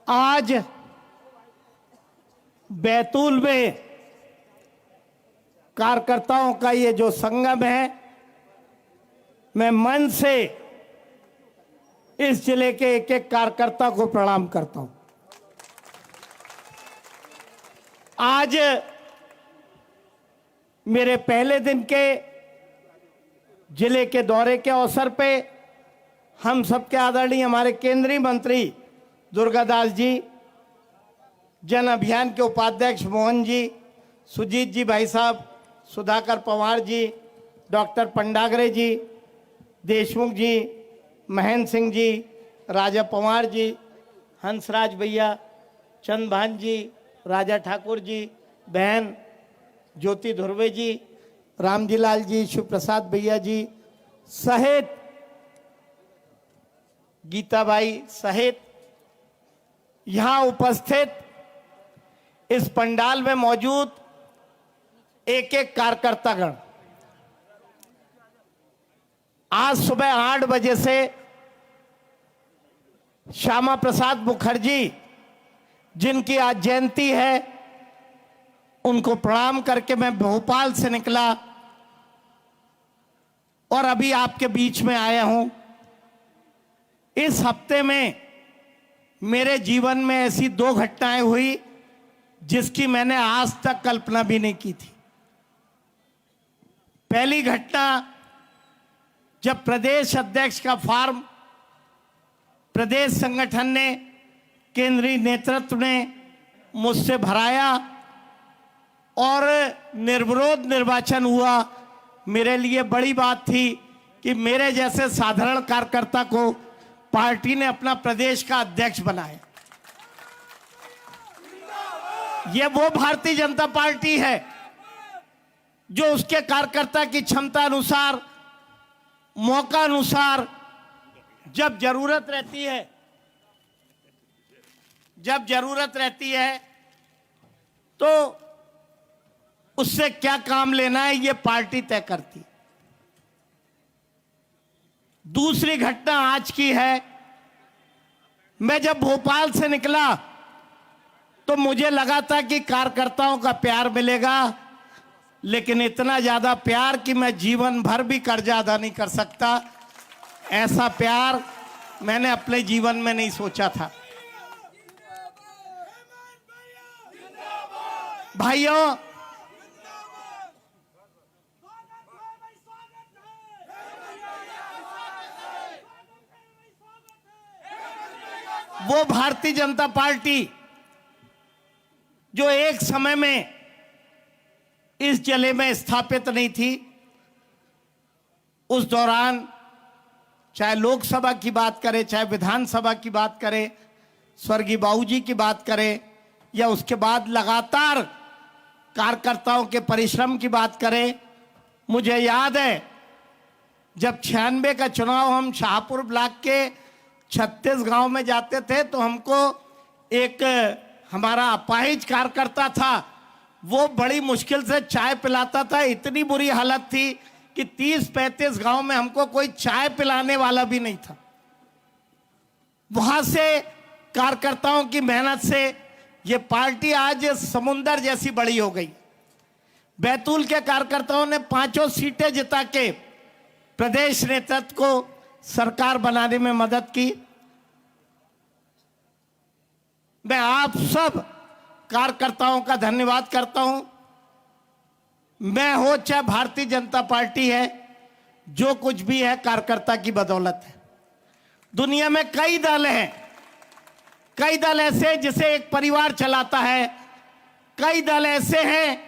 आज बैतूल में कार्यकर्ताओं का ये जो संगम है, मैं मन से इस जिले के एक एक कार्यकर्ता को प्रणाम करता हूं। आज मेरे पहले दिन के जिले के दौरे के अवसर पे हम सबके आदरणीय हमारे केंद्रीय मंत्री दुर्गादास जी, जन अभियान के उपाध्यक्ष मोहन जी, सुजीत जी भाई साहब, सुधाकर पवार जी, डॉक्टर पंडागरे जी, देशमुख जी, महेंद्र सिंह जी, राजा पवार जी, हंसराज भैया, चंदभान जी, राजा ठाकुर जी, बहन ज्योति धुर्वे जी, रामजी लाल जी, शिव प्रसाद भैया जी सहित, गीता भाई सहित यहां उपस्थित इस पंडाल में मौजूद एक एक कार्यकर्तागण, आज सुबह 8 बजे से श्यामा प्रसाद मुखर्जी जिनकी आज जयंती है, उनको प्रणाम करके मैं भोपाल से निकला और अभी आपके बीच में आया हूं। इस हफ्ते में मेरे जीवन में ऐसी 2 घटनाएं हुई जिसकी मैंने आज तक कल्पना भी नहीं की थी। पहली घटना, जब प्रदेश अध्यक्ष का फॉर्म प्रदेश संगठन ने, केंद्रीय नेतृत्व ने मुझसे भराया और निर्विरोध निर्वाचन हुआ, मेरे लिए बड़ी बात थी कि मेरे जैसे साधारण कार्यकर्ता को पार्टी ने अपना प्रदेश का अध्यक्ष बनाया। यह वो भारतीय जनता पार्टी है जो उसके कार्यकर्ता की क्षमता अनुसार, मौका अनुसार, जब जरूरत रहती है तो उससे क्या काम लेना है, यह पार्टी तय करती। दूसरी घटना आज की है, मैं जब भोपाल से निकला तो मुझे लगा था कि कार्यकर्ताओं का प्यार मिलेगा, लेकिन इतना ज्यादा प्यार कि मैं जीवन भर भी कर्जा अदा नहीं कर सकता, ऐसा प्यार मैंने अपने जीवन में नहीं सोचा था। भाइयों, वो भारतीय जनता पार्टी जो एक समय में इस जिले में स्थापित नहीं थी, उस दौरान चाहे लोकसभा की बात करें, चाहे विधानसभा की बात करें, स्वर्गीय बाबूजी की बात करें, या उसके बाद लगातार कार्यकर्ताओं के परिश्रम की बात करें, मुझे याद है जब 96 का चुनाव हम शाहपुर ब्लॉक के 36 गांव में जाते थे तो हमको एक हमारा अपाहिज कार्यकर्ता था, वो बड़ी मुश्किल से चाय पिलाता था। इतनी बुरी हालत थी कि 30-35 गांव में हमको कोई चाय पिलाने वाला भी नहीं था। वहां से कार्यकर्ताओं की मेहनत से ये पार्टी आज समुंदर जैसी बड़ी हो गई। बैतूल के कार्यकर्ताओं ने 5 सीटें जिता के प्रदेश नेतृत्व को सरकार बनाने में मदद की। मैं आप सब कार्यकर्ताओं का धन्यवाद करता हूं। मैं हो चाहे भारतीय जनता पार्टी है, जो कुछ भी है कार्यकर्ता की बदौलत है। दुनिया में कई दल हैं, कई दल ऐसे जिसे एक परिवार चलाता है, कई दल ऐसे हैं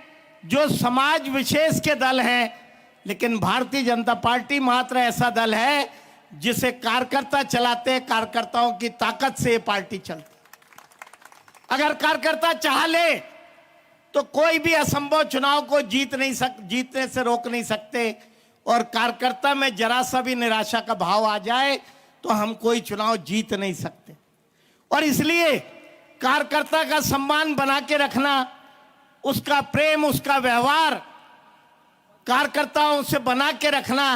जो समाज विशेष के दल हैं, लेकिन भारतीय जनता पार्टी मात्र ऐसा दल है जिसे कार्यकर्ता चलाते हैं। कार्यकर्ताओं की ताकत से ये पार्टी चलती। अगर कार्यकर्ता चाह ले तो कोई भी असंभव चुनाव को जीतने से रोक नहीं सकते, और कार्यकर्ता में जरा सा भी निराशा का भाव आ जाए तो हम कोई चुनाव जीत नहीं सकते। और इसलिए कार्यकर्ता का सम्मान बना के रखना, उसका प्रेम, उसका व्यवहार कार्यकर्ताओं से बना के रखना,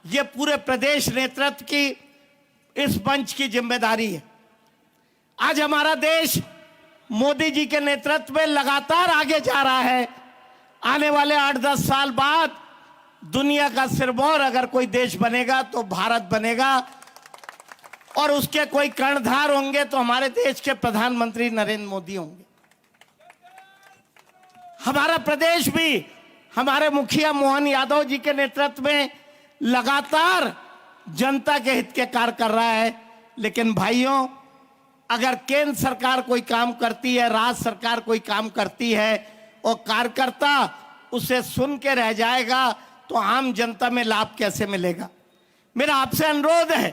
यह पूरे प्रदेश नेतृत्व की, इस मंच की जिम्मेदारी है। आज हमारा देश मोदी जी के नेतृत्व में लगातार आगे जा रहा है। आने वाले 8-10 साल बाद दुनिया का सिरमौर अगर कोई देश बनेगा तो भारत बनेगा, और उसके कोई कर्णधार होंगे तो हमारे देश के प्रधानमंत्री नरेंद्र मोदी होंगे। हमारा प्रदेश भी हमारे मुखिया मोहन यादव जी के नेतृत्व में लगातार जनता के हित के कार्य कर रहा है। लेकिन भाइयों, अगर केंद्र सरकार कोई काम करती है, राज्य सरकार कोई काम करती है और कार्यकर्ता उसे सुन के रह जाएगा तो आम जनता में लाभ कैसे मिलेगा? मेरा आपसे अनुरोध है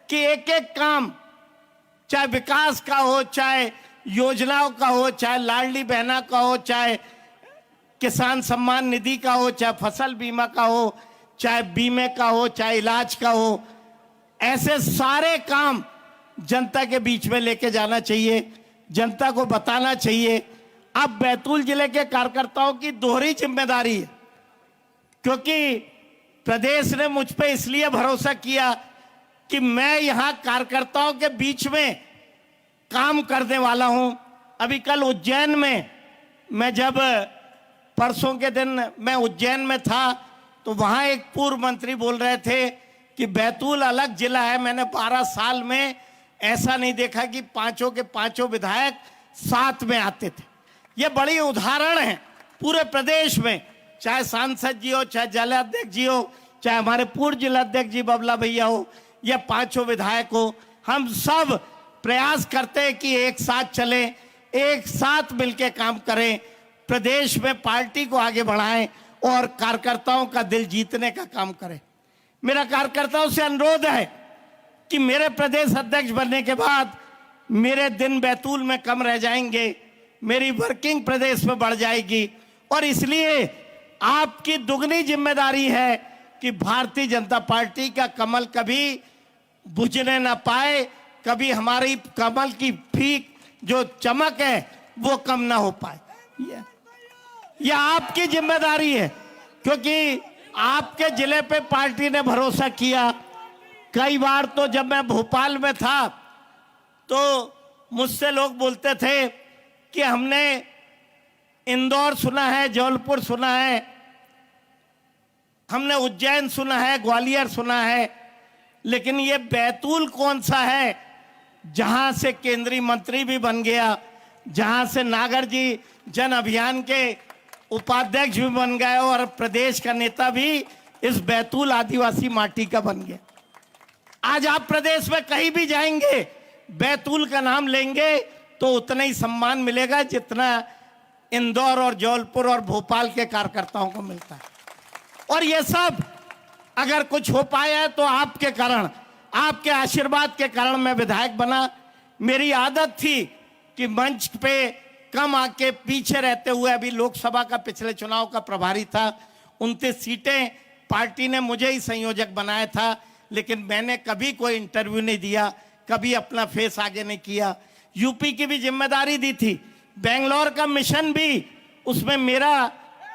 कि एक एक काम, चाहे विकास का हो, चाहे योजनाओं का हो, चाहे लाडली बहना का हो, चाहे किसान सम्मान निधि का हो, चाहे फसल बीमा का हो, चाहे बीमे का हो, चाहे इलाज का हो, ऐसे सारे काम जनता के बीच में लेके जाना चाहिए, जनता को बताना चाहिए। अब बैतूल जिले के कार्यकर्ताओं की दोहरी जिम्मेदारी है, क्योंकि प्रदेश ने मुझ पे इसलिए भरोसा किया कि मैं यहां कार्यकर्ताओं के बीच में काम करने वाला हूं। अभी कल उज्जैन में, मैं जब परसों के दिन मैं उज्जैन में था तो वहां एक पूर्व मंत्री बोल रहे थे कि बैतूल अलग जिला है। मैंने 12 साल में ऐसा नहीं देखा कि पांचों के पांचों विधायक साथ में आते थे। ये बड़ी उदाहरण है पूरे प्रदेश में, चाहे सांसद जी हो, चाहे जिलाध्यक्ष जी हो, चाहे हमारे पूर्व जिलाध्यक्ष जी बबला भैया हो, या पांचों विधायक हो, हम सब प्रयास करते हैं कि एक साथ चलें, एक साथ मिलकर काम करें, प्रदेश में पार्टी को आगे बढ़ाएं और कार्यकर्ताओं का दिल जीतने का काम करें। मेरा कार्यकर्ताओं से अनुरोध है कि मेरे प्रदेश अध्यक्ष बनने के बाद मेरे दिन बैतूल में कम रह जाएंगे, मेरी वर्किंग प्रदेश में बढ़ जाएगी, और इसलिए आपकी दुगनी जिम्मेदारी है कि भारतीय जनता पार्टी का कमल कभी बुझने ना पाए, कभी हमारी कमल की फीक जो चमक है वो कम ना हो पाए। यह आपकी जिम्मेदारी है, क्योंकि आपके जिले पे पार्टी ने भरोसा किया। कई बार तो जब मैं भोपाल में था तो मुझसे लोग बोलते थे कि हमने इंदौर सुना है, जबलपुर सुना है, हमने उज्जैन सुना है, ग्वालियर सुना है, लेकिन ये बैतूल कौन सा है जहां से केंद्रीय मंत्री भी बन गया, जहां से नागर जी जन अभियान के उपाध्यक्ष भी बन गए और प्रदेश का नेता भी इस बैतूल आदिवासी माटी का बन गया। आज आप प्रदेश में कहीं भी जाएंगे, बैतूल का नाम लेंगे तो उतना ही सम्मान मिलेगा जितना इंदौर और जबलपुर और भोपाल के कार्यकर्ताओं को मिलता है। और ये सब अगर कुछ हो पाया है तो आपके कारण, आपके आशीर्वाद के कारण मैं विधायक बना। मेरी आदत थी कि मंच पे कम आके पीछे रहते हुए, अभी लोकसभा का पिछले चुनाव का प्रभारी था, 29 सीटें पार्टी ने मुझे ही संयोजक बनाया था, लेकिन मैंने कभी कोई इंटरव्यू नहीं दिया, कभी अपना फेस आगे नहीं किया। यूपी की भी जिम्मेदारी दी थी, बेंगलोर का मिशन भी उसमें मेरा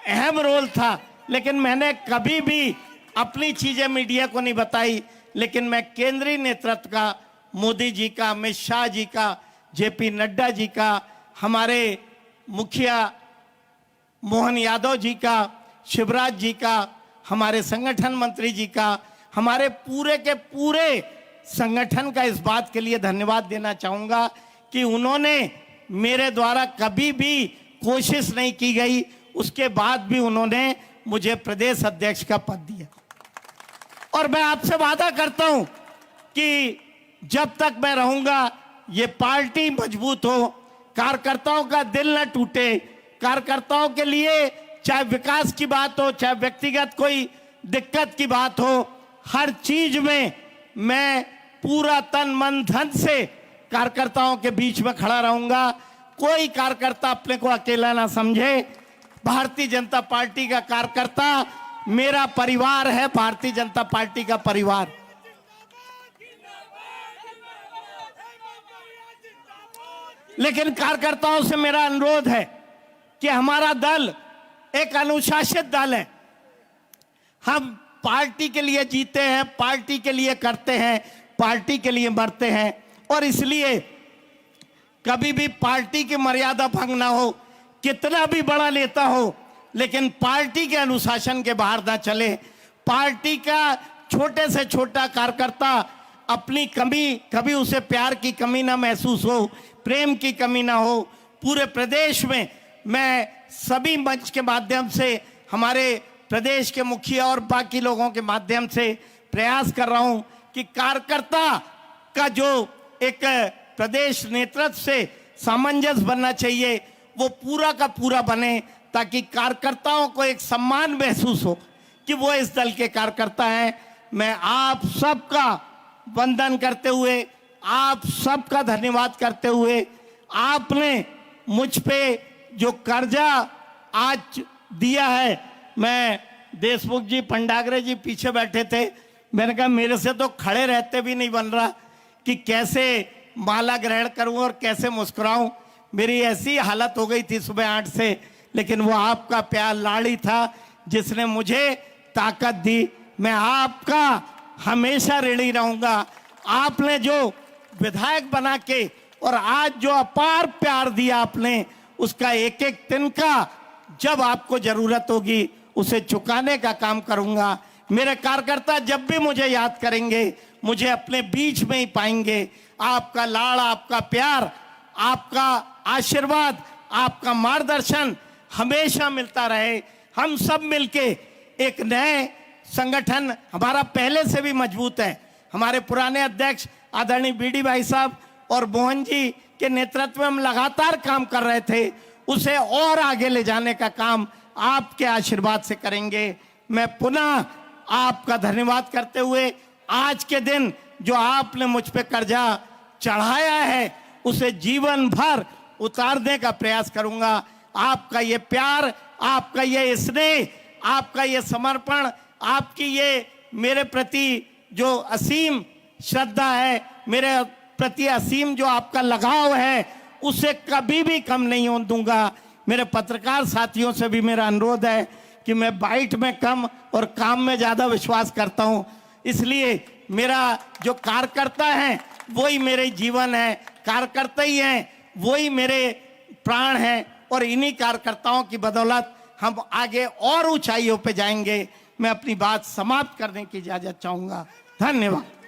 अहम रोल था, लेकिन मैंने कभी भी अपनी चीजें मीडिया को नहीं बताई। लेकिन मैं केंद्रीय नेतृत्व का, मोदी जी का, अमित शाह जी का, जेपी नड्डा जी का, हमारे मुखिया मोहन यादव जी का, शिवराज जी का, हमारे संगठन मंत्री जी का, हमारे पूरे के पूरे संगठन का इस बात के लिए धन्यवाद देना चाहूंगा कि उन्होंने मेरे द्वारा कभी भी कोशिश नहीं की गई, उसके बाद भी उन्होंने मुझे प्रदेश अध्यक्ष का पद दिया। और मैं आपसे वादा करता हूं कि जब तक मैं रहूंगा ये पार्टी मजबूत हो, कार्यकर्ताओं का दिल न टूटे, कार्यकर्ताओं के लिए चाहे विकास की बात हो, चाहे व्यक्तिगत कोई दिक्कत की बात हो, हर चीज में मैं पूरा तन मन धन से कार्यकर्ताओं के बीच में खड़ा रहूंगा। कोई कार्यकर्ता अपने को अकेला ना समझे। भारतीय जनता पार्टी का कार्यकर्ता मेरा परिवार है, भारतीय जनता पार्टी का परिवार। लेकिन कार्यकर्ताओं से मेरा अनुरोध है कि हमारा दल एक अनुशासित दल है। हम पार्टी के लिए जीते हैं, पार्टी के लिए करते हैं, पार्टी के लिए मरते हैं, और इसलिए कभी भी पार्टी की मर्यादा भंग ना हो, कितना भी बड़ा नेता हो लेकिन पार्टी के अनुशासन के बाहर ना चले। पार्टी का छोटे से छोटा कार्यकर्ता अपनी कमी, कभी उसे प्यार की कमी ना महसूस हो, प्रेम की कमी ना हो। पूरे प्रदेश में मैं सभी मंच के माध्यम से, हमारे प्रदेश के मुखिया और बाकी लोगों के माध्यम से प्रयास कर रहा हूं कि कार्यकर्ता का जो एक प्रदेश नेतृत्व से सामंजस्य बनना चाहिए वो पूरा का पूरा बने, ताकि कार्यकर्ताओं को एक सम्मान महसूस हो कि वो इस दल के कार्यकर्ता हैं। मैं आप सबका वंदन करते हुए, आप सबका धन्यवाद करते हुए, आपने मुझ पे जो कर्जा आज दिया है, मैं देशमुख जी, पंडागरे जी पीछे बैठे थे, मैंने कहा मेरे से तो खड़े रहते भी नहीं बन रहा कि कैसे माला ग्रहण करूं और कैसे मुस्कुराऊं। मेरी ऐसी हालत हो गई थी सुबह 8 से, लेकिन वो आपका प्यार लाड़ी था जिसने मुझे ताकत दी। मैं आपका हमेशा ऋणी रहूंगा। आपने जो विधायक बना के और आज जो अपार प्यार दिया आपने, उसका एक एक तिनका जब आपको जरूरत होगी उसे चुकाने का काम करूंगा। मेरे कार्यकर्ता जब भी मुझे याद करेंगे मुझे अपने बीच में ही पाएंगे। आपका लाड़, आपका प्यार, आपका आशीर्वाद, आपका मार्गदर्शन हमेशा मिलता रहे। हम सब मिलके एक नए संगठन, हमारा पहले से भी मजबूत है, हमारे पुराने अध्यक्ष आदरणीय बीडी भाई साहब और मोहन जी के नेतृत्व में हम लगातार काम कर रहे थे, उसे और आगे ले जाने का काम आपके आशीर्वाद से करेंगे। मैं पुनः आपका धन्यवाद करते हुए आज के दिन जो आपने मुझ पे कर्जा चढ़ाया है उसे जीवन भर उतारने का प्रयास करूंगा। आपका ये प्यार, आपका ये स्नेह, आपका ये समर्पण, आपकी ये मेरे प्रति जो असीम श्रद्धा है, मेरे प्रति असीम जो आपका लगाव है, उसे कभी भी कम नहीं होने दूंगा। मेरे पत्रकार साथियों से भी मेरा अनुरोध है कि मैं बाइट में कम और काम में ज़्यादा विश्वास करता हूं, इसलिए मेरा जो कार्यकर्ता है वही मेरे जीवन है, कार्यकर्ता ही हैं, वही मेरे प्राण हैं और इन्हीं कार्यकर्ताओं की बदौलत हम आगे और ऊंचाइयों पे जाएंगे। मैं अपनी बात समाप्त करने की इजाजत चाहूंगा। धन्यवाद।